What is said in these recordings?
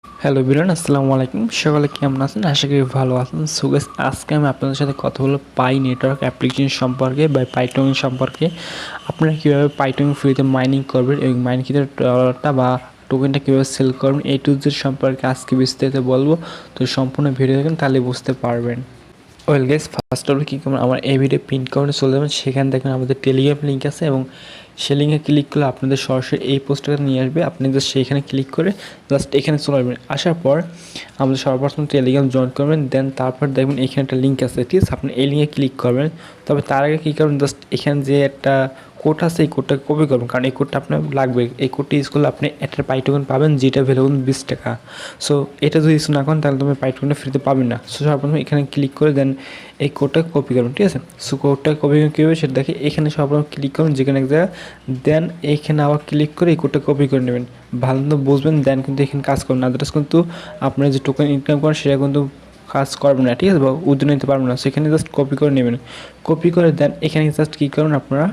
Hello বিরান, আসসালামু আলাইকুম। সকালে কেমন আছেন? আশা করি ভালো আছেন। সো গাইস, আজকে আমি আপনাদের সাথে কথা বলবো পাই নেটওয়ার্ক অ্যাপ্লিকেশন সম্পর্কে বা পাইটন সম্পর্কে। আপনারা কীভাবে পাইটন ফ্রিতে মাইনিং করবেন এবং মাইনিং ডলারটা বা টোকেনটা কীভাবে সেল করবেন, এই টু জেড সম্পর্কে আজকে বিস্তারিত বলবো। তো সম্পূর্ণ ভিডিও দেখেন, তাহলে বুঝতে পারবেন। Well guys, first of all কী করবেন, আমার এই ভিডিও প্রিন্ট করে চলে যাবেন। সেখানে দেখবেন আমাদের টেলিগ্রাম লিঙ্ক আছে এবং সেই লিঙ্কে ক্লিক করলে আপনাদের সরাসরি এই পোস্টটা নিয়ে আসবে। আপনি জাস্ট সেইখানে ক্লিক করে জাস্ট এখানে চলে আসবেন। আসার পর আমাদের সর্বপ্রথম টেলিগ্রাম জয়েন করবেন, দেন তারপর দেখবেন এখানে একটা লিঙ্ক আছে, ঠিক আছে? আপনি এই লিঙ্কে ক্লিক করবেন। তবে তার আগে কী করবেন, জাস্ট এখানে যে একটা কোড আছে এই কোডটাকে কপি করবেন, কারণ এই কোডটা আপনার লাগবে। এই কোডটি ইউজ করলে আপনি একটা পাই টোকেন পাবেন, যেটা ভ্যালু 20 টাকা। সো এটা যদি ইউজ না করেন তাহলে তুমি পাই টোকেনটা ফ্রিতে পাবেন না। সো সর্বপ্রথম এখানে ক্লিক করে দেন এই কোডটা কপি করবেন, ঠিক আছে? সো কোডটা কপি কী হবে সেটা দেখে এখানে সর্বপ্রথম ক্লিক করুন যেখানে এক জায়গায়, দেন এইখানে আবার ক্লিক করে এই কোডটা কপি করে নেবেন। ভালো মতো বুঝবেন, দেন কিন্তু এখানে কাজ করবেন। আদারস কিন্তু আপনার যে টোকেন ইনকাম করেন সেটা কিন্তু কাজ করবে না, ঠিক আছে? বা উদ্যোগ নিতে পারবেন না। সেখানে জাস্ট কপি করে নেবেন। কপি করে দেন এখানে জাস্ট কী করবেন, আপনারা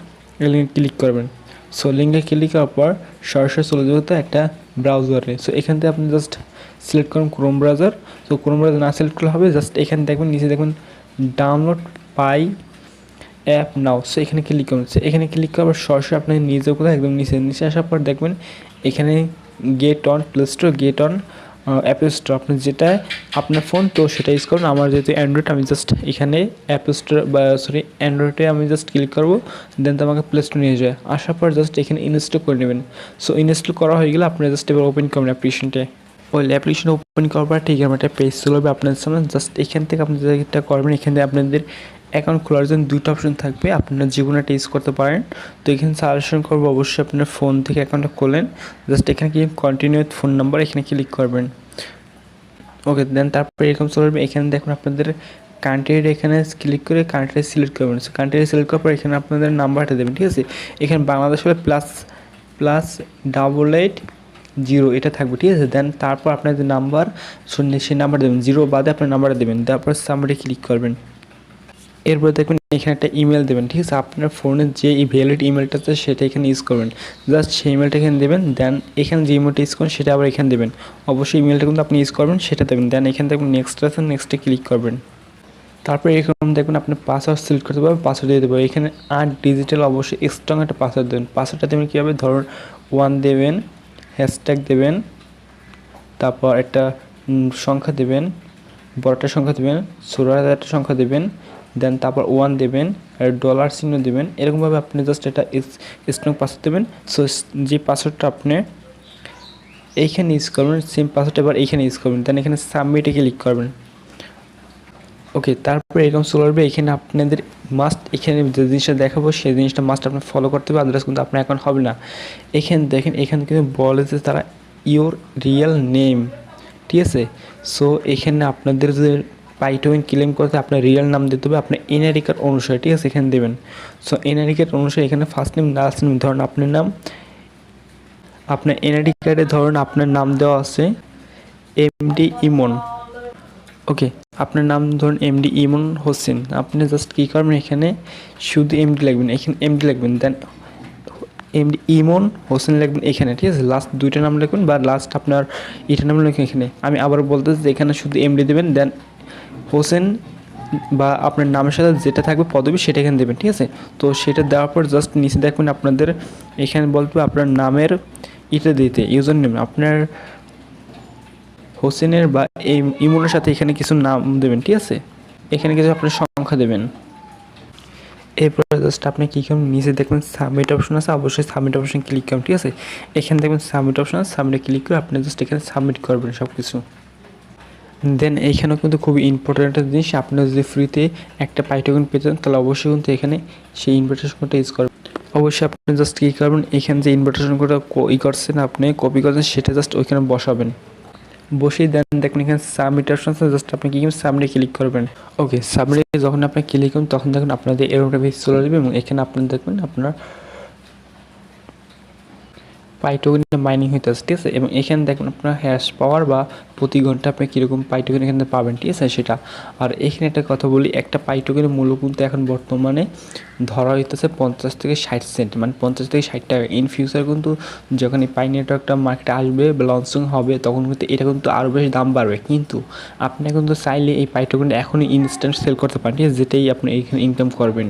লিঙ্কে ক্লিক করবেন। সো লিঙ্কে ক্লিক করার পর সরাসরি চলে যাবে তো একটা ব্রাউজারে। সো এখান থেকে আপনি জাস্ট সিলেক্ট করুন Chrome browser. So Chrome browser না সিলেক্ট করলে হবে, জাস্ট এখানে দেখবেন নিচে দেখবেন ডাউনলোড পাই অ্যাপ নাও। সো এখানে ক্লিক করুন। সো এখানে ক্লিক করার সরাসরি আপনি নিজে কোথাও একদম নিচে আসার পর দেখবেন এখানে get on play store, get on Apple store. আপনি যেটা আপনার ফোন তো সেটা ইউজ করুন। আমার যেহেতু অ্যান্ড্রয়েড, আমি জাস্ট এখানে অ্যাপল স্টোর বা অ্যান্ড্রয়েডে আমি জাস্ট ক্লিক করবো, দেন তো আমাকে প্লে স্টোর নিয়ে যায়। আসার পর জাস্ট এখানে ইনস্টল করে নেবেন। সো ইনস্টল করা হয়ে গেলে আপনি জাস্ট এবার ওপেন করবেন অ্যাপ্লিকেশনটা। ওই অ্যাপ্লিকেশন ওপেন করার পর ঠিক আমার একটা পেজ চলে যাবে আপনাদের সামনে। জাস্ট এখান থেকে আপনি যেটা করবেন, এখান থেকে আপনাদের অ্যাকাউন্ট খোলার জন্য দুইটা অপশন থাকবে, আপনারা যে কোনো একটা ইউজ করতে পারেন। তো এখানে সাজেশন করবো অবশ্যই আপনার ফোন থেকে অ্যাকাউন্টটা খোলেন। জাস্ট এখানে কি কন্টিনিউ ফোন নাম্বার, এখানে ক্লিক করবেন। ওকে, দেন তারপরে এরকম চলে আসবে। এখানে দেখুন আপনাদের কান্ট্রির এখানে ক্লিক করে কান্ট্রি সিলেক্ট করবেন। সো কান্ট্রি সিলেক্ট করার পর এখানে আপনাদের নাম্বারটা দেবেন, ঠিক আছে? এখানে বাংলাদেশ হলে ++88 এটা থাকবে, ঠিক আছে? দেন তারপর আপনাদের নাম্বার শুনলে সেই নাম্বার দেবেন, 0 বাদে আপনার নাম্বারটা দেবেন। তারপর সাবমিটে ক্লিক করবেন। এরপর দেখবেন এখানে একটা ইমেল দেবেন, ঠিক আছে? আপনার ফোনের যে ভ্যালিড ইমেলটা আছে সেটা এখানে ইউজ করবেন। জাস্ট সেই ইমেলটা এখানে দেবেন। দেন এখানে যে ইমেলটা ইউজ করেন সেটা আবার এখানে দেবেন। অবশ্যই ইমেলটা কিন্তু আপনি ইউজ করবেন সেটা দেবেন। দেন এখানে দেখবেন নেক্সট আছে, নেক্সটে ক্লিক করবেন। তারপরে এরকম দেখবেন আপনি পাসওয়ার্ড সিলেক্ট করতে পারবেন, পাসওয়ার্ড দিয়ে দেবো। এখানে 8 ডিজিটাল অবশ্যই স্ট্রং একটা পাসওয়ার্ড দেবেন। পাসওয়ার্ডটা দেবেন কীভাবে, ধরুন 1 দেবেন, হ্যাশট্যাগ দেবেন, তারপর একটা সংখ্যা দেবেন, বড়টা সংখ্যা দেবেন, 16,000 একটা সংখ্যা দেবেন, দেন তারপর 1 দেবেন আর ডলার চিহ্ন দেবেন। এরকমভাবে আপনি জাস্ট এটা স্ট্রং পাসওয়ার্ড দেবেন। সো যে পাসওয়ার্ডটা আপনি এইখানে ইউজ করবেন, সেম পাসওয়ার্ড এবার এইখানে ইউজ করবেন। দেন এখানে সাবমিটে ক্লিক করবেন। ওকে, তারপরে এরকম চলে আসবে। এখানে আপনাদের মাস্ট, এখানে যে জিনিসটা দেখাবো সেই জিনিসটা মাস্ট আপনার ফলো করতে হবে, আদারওয়াইজ কিন্তু আপনার অ্যাকাউন্ট হবে না। এখানে দেখেন, এখানে কিন্তু বলে যে তারা ইওর রিয়েল নেম, ঠিক আছে? সো এখানে আপনাদের যে পাই টোকেন ক্লেম করতে আপনার রিয়েল নাম দিতে হবে, আপনার এনআইডি কার্ড অনুসারে, ঠিক আছে? এখানে দেবেন। সো এনআইডি কার্ড অনুসারে এখানে ফার্স্ট নেম, লাস্ট নেম, ধরুন আপনার নাম, আপনার এনআইডি কার্ডে ধরুন আপনার নাম দেওয়া আছে এমডি ইমন। ওকে, আপনার নাম ধরুন এমডি ইমন হোসেন। আপনি জাস্ট কী করবেন, এখানে শুধু এমডি লিখবেন, এখানে এমডি লিখবেন। দেন এমডি ইমন হোসেন লিখবেন এখানে, ঠিক আছে? লাস্ট দুইটা নাম লিখবেন বা লাস্ট আপনার এটা নাম লিখবেন এখানে। আমি আবার বলতেছি যে এখানে শুধু এমডি দেবেন, দেন হোসেন বা আপনার নামের সাথে যেটা থাকবে পদবি সেটা এখানে দেবেন, ঠিক আছে? তো সেটা দেওয়ার পর জাস্ট নিচে দেখবেন আপনাদের এখানে বলবে আপনার নামের এটা দিতে, ইউজার নেম আপনার হোসেনের বা এই ইমনের সাথে এখানে কিছু নাম দেবেন, ঠিক আছে? এখানে কিছু আপনার সংখ্যা দেবেন। এরপরে জাস্ট আপনি কী করবেন, নিচে দেখবেন সাবমিট অপশন আছে, অবশ্যই সাবমিট অপশন ক্লিক করবেন, ঠিক আছে? এখানে দেখবেন সাবমিট অপশন আছে, সাবমিটে ক্লিক করে আপনি জাস্ট এখানে সাবমিট করবেন সব কিছু। দেন এইখানেও কিন্তু খুবই ইম্পর্টেন্ট একটা জিনিস, আপনি যদি ফ্রিতে একটা পাই টোকেন পেতে চান তাহলে অবশ্যই কিন্তু এখানে সেই ইনভিটেশন কোডটা ইউজ করবেন। অবশ্যই আপনি জাস্ট কী করবেন, এখানে যে ইনভিটেশন কোডটা করছেন আপনি কপি করছেন সেটা জাস্ট ওইখানে বসাবেন। বসিয়ে দেন দেখবেন এখানে সাবমিট অপশন আছে, জাস্ট আপনি কি করবেন, সাবমিটে ক্লিক করবেন। ওকে, সাবমিটে যখন আপনি ক্লিক করবেন তখন দেখুন আপনাদের এরকমটা বেশি চলে যাবে এবং এখানে আপনি দেখবেন আপনার পাই টোকেন মাইনিং হইতেছে, ঠিক আছে। এবং এখানে দেখবেন আপনার হ্যাশ পাওয়ার বা প্রতি ঘন্টা আপনি কীরকম পাই টোকেন এখানে পাবেন, ঠিক আছে সেটা। আর এখানে একটা কথা বলি, একটা পাই টোকেনের মূল্য কিন্তু এখন বর্তমানে ধরা হইতেছে 50 থেকে 60 সেন্ট, মানে 50 থেকে 60 টাকা। ইন ফিউচার কিন্তু যখন এই পাই নেটওয়ার্কটা মার্কেটে আসবে বা লঞ্চিং হবে তখন কিন্তু এটা কিন্তু আরও বেশি দাম বাড়বে। কিন্তু আপনি কিন্তু চাইলে এই পাই টোকেনটা এখনই ইনস্ট্যান্ট সেল করতে পারেন, ঠিক আছে, যেটাই আপনি এইখানে ইনকাম করবেন।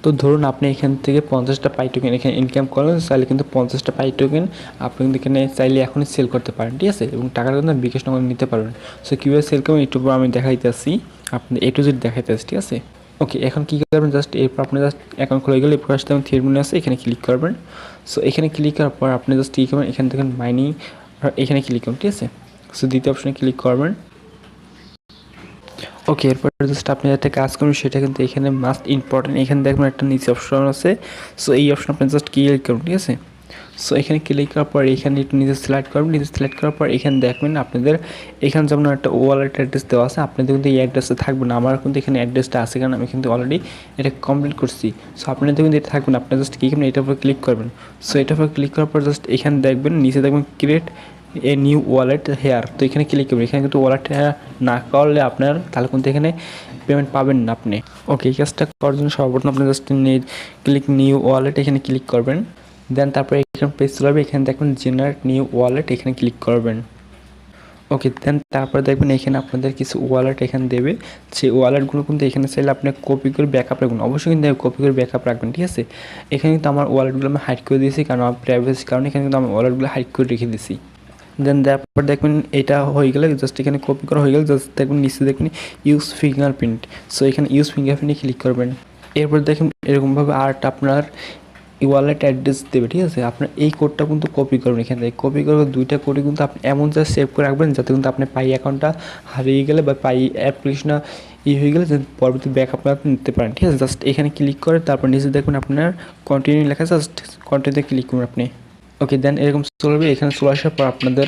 তো ধরুন আপনি এখান থেকে 50টা পাই টোকেন এখানে ইনকাম করেন, চাইলে কিন্তু 50টা পাই টোকেন আপনি কিন্তু এখানে চাইলে এখনই সেল করতে পারেন, ঠিক আছে। এবং টাকাটা কিন্তু বিকাশ নগদ নিতে পারবেন। সো কীভাবে সেল করবেন একটু পর আমি দেখাইতেছি, আপনি A to Z দেখাইতেছি, ঠিক আছে। ওকে, এখন কী করবেন, জাস্ট এরপর আপনি জাস্ট অ্যাকাউন্ট খুলে গেলে এরপর আসতে থ্রি মেনু আছে, এখানে ক্লিক করবেন। সো এখানে ক্লিক করার পর আপনি জাস্ট কী করবেন, এখান থেকে মাইনিং এখানে ক্লিক করুন, ঠিক আছে। সো দ্বিতীয় অপশনে ক্লিক করবেন। ওকে, এরপর জাস্ট আপনি একটা কাজ করুন, সেটা কিন্তু এখানে মাস্ট ইম্পর্টেন্ট। এখানে দেখবেন একটা নিচে অপশন আছে, সো এই অপশন আপনি জাস্ট ক্লিক করুন, ঠিক আছে। সো এখানে ক্লিক করার পর এখানে একটু নিচে সিলেক্ট করবেন, নিচে সিলেক্ট করার পর এখানে দেখবেন আপনাদের এখানে যেমন একটা ওয়ালেট অ্যাড্রেস দেওয়া আছে, আপনাদের কিন্তু এই অ্যাড্রেসে থাকবে না। আমার কিন্তু এখানে অ্যাড্রেসটা আছে, কারণ আমি কিন্তু অলরেডি এটা কমপ্লিট করছি। সো আপনাদের কিন্তু এটা থাকবে না, আপনি জাস্ট কী করবেন, এটার উপর ক্লিক করবেন। সো এটার উপর ক্লিক করার পর জাস্ট এখানে দেখবেন নিচে দেখবেন create a new wallet here, তো এখানে ক্লিক করবেন। এখানে কিন্তু ওয়ালেট হেয়ার না করলে আপনার তাহলে কিন্তু এখানে পেমেন্ট পাবেন না আপনি। ওকে, এই কাজটা করার জন্য সর্বপ্রথম আপনি জাস্ট ক্লিক নিউ ওয়ালেট এখানে ক্লিক করবেন। দেন তারপরে এখানে পেজ চলে যাবে, এখানে দেখবেন জেনারেট নিউ ওয়ালেট এখানে ক্লিক করবেন। ওকে, দেন তারপরে দেখবেন এখানে আপনাদের কিছু ওয়ালেট এখানে দেবে, সেই ওয়ালেটগুলো কিন্তু এখানে চাইলে আপনি কপি করে ব্যাকআপ রাখবেন, অবশ্যই কিন্তু কপি করে ব্যাকআপ রাখবেন, ঠিক আছে। এখানে কিন্তু আমার ওয়ালেটগুলো আমি হাইড করে দিয়েছি, কারণ আমার প্রাইভেসির কারণে এখানে কিন্তু আমার ওয়ালেটগুলো হাইড করে রেখে দিয়েছি। দেন তারপর দেখবেন এটা হয়ে গেলে জাস্ট এখানে কপি করা হয়ে গেলে জাস্ট দেখবেন নিচে দেখবেন ইউজ ফিঙ্গারপ্রিন্ট, সো এখানে ইউজ ফিঙ্গারপ্রিন্টে ক্লিক করবেন। এরপর দেখেন এরকমভাবে আর্ট আপনার ওয়ালেট অ্যাড্রেস দেবে, ঠিক আছে। আপনার এই কোডটা কিন্তু কপি করবেন, এখান থেকে কপি করে দুইটা কোডে কিন্তু আপনি এমন জাস্ট সেভ করে রাখবেন যাতে কিন্তু আপনি পাই অ্যাকাউন্টটা হারিয়ে গেলে বা পাই অ্যাপ্লিকেশনটা হয়ে গেলে পরবর্তী ব্যাকআপ আপনি নিতে পারেন, ঠিক আছে। জাস্ট এখানে ক্লিক করে তারপর নিচে দেখবেন আপনার কন্টিনিউ লেখা, জাস্ট কন্টিনিউতে ক্লিক করুন আপনি। ওকে, দেন এরকম চলবে। এখানে চলে আসার পর আপনাদের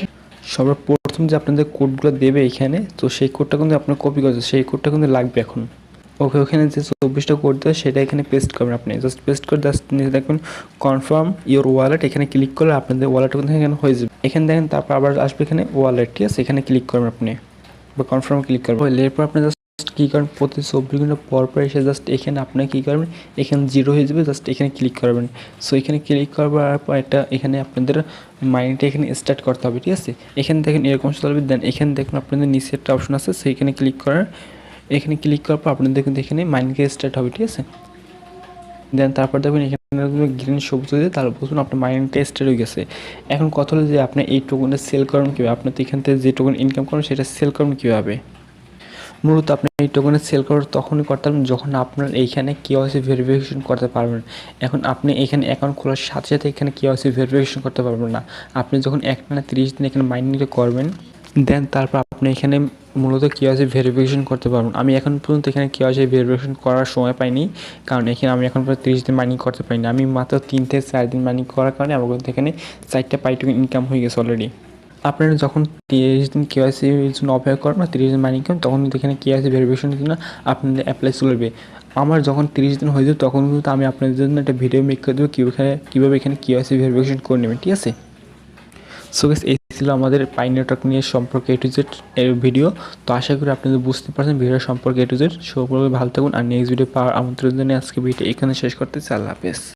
সর্বপ্রথম যে আপনাদের কোডগুলো দেবে এখানে, তো সেই কোডটা কিন্তু আপনার কপি করছে, সেই কোডটা কিন্তু লাগবে এখন। ওকে, ওখানে যে 24টা কোড দেয় সেটা এখানে পেস্ট করবেন আপনি, জাস্ট পেস্ট করে জাস্ট নিচে দেখবেন কনফার্ম ইওর ওয়ালেট, এখানে ক্লিক করলে আপনাদের ওয়ালেট কিন্তু এখানে হয়ে যাবে। এখানে দেখেন তারপর আবার আসবে এখানে ওয়ালেট, ঠিক আছে, এখানে ক্লিক করবেন আপনি বা কনফার্ম ক্লিক করবেন। এরপর আপনি জাস্ট কী করেন, প্রতি 24 ঘন্টা পর পর এসে জাস্ট এখানে আপনি কী করবেন, এখানে জিরো হয়ে যাবে, জাস্ট এখানে ক্লিক করবেন। সো এখানে ক্লিক করার পর একটা এখানে আপনাদের মাইন্ডটা এখানে স্টার্ট করতে হবে, ঠিক আছে। এখানে দেখেন এরকম চলবে। দেন এখানে দেখুন আপনাদের নিচে একটা অপশন আছে, সেইখানে ক্লিক করার, এখানে ক্লিক করার পর আপনাদের কিন্তু এখানে মাইন্ডকে স্টার্ট হবে, ঠিক আছে। দেন তারপর দেখবেন এখানে গ্রিন সবুজ হয়ে যায়, তাহলে বুঝুন আপনার মাইন্ডটা স্টার্ট হয়ে গেছে। এখন কথা হলো যে আপনি এই টোকেনটা সেল করবেন কীভাবে, আপনি তো এখান থেকে যে টোকেন ইনকাম করেন সেটা সেল করবেন কীভাবে। মূলত আপনি এই টোকেনে সেল করার তখনই করতে পারবেন যখন আপনার এইখানে কেওয়াইসি ভেরিফিকেশন করতে পারবেন। এখন আপনি এখানে অ্যাকাউন্ট খোলার সাথে সাথে এখানে কেওয়াইসি ভেরিফিকেশন করতে পারবেন না। আপনি যখন 30 দিন এখানে মাইনিংটা করবেন, দেন তারপর আপনি এখানে মূলত কেওয়াইসি ভেরিফিকেশন করতে পারবেন। আমি এখন পর্যন্ত এখানে কেওয়াইসি ভেরিফিকেশন করার সময় পাইনি, কারণ এখানে আমি এখন পর্যন্ত 30 দিন মাইনিং করতে পারিনি। আমি মাত্র 3 থেকে 4 দিন মাইনিং করার কারণে আমার কিন্তু এখানে 4টা পাই টোকেন ইনকাম হয়ে গেছে অলরেডি। আপনারা যখন 30 দিন কেওয়াইসির জন্য অপেক্ষা করেন বা 30 দিন মাইনিং করেন, তখন কিন্তু এখানে কেওয়াইসি ভেরিফিকেশনের জন্য আপনাদের অ্যাপ্লাই চলবে। আমার যখন 30 দিন হয়ে যাবে তখন কিন্তু আমি আপনাদের জন্য একটা ভিডিও মেক করে দেবো কীভাবে এখানে কেওয়াইসি ভেরিফিকেশন করে নেবেন, ঠিক আছে। সো গাইস, এই ছিল আমাদের পাই নেটওয়ার্ক নিয়ে সম্পর্কে A to Z এর ভিডিও। তো আশা করি আপনাদের বুঝতে পারছেন ভিডিও সম্পর্কে A to Z। সো ভালো থাকুন, আর নেক্সট ভিডিও পাওয়ার আমন্ত্রণ জানিয়ে আজকে ভিডিও এখানে শেষ করতেছি। আল্লাহ হাফেজ।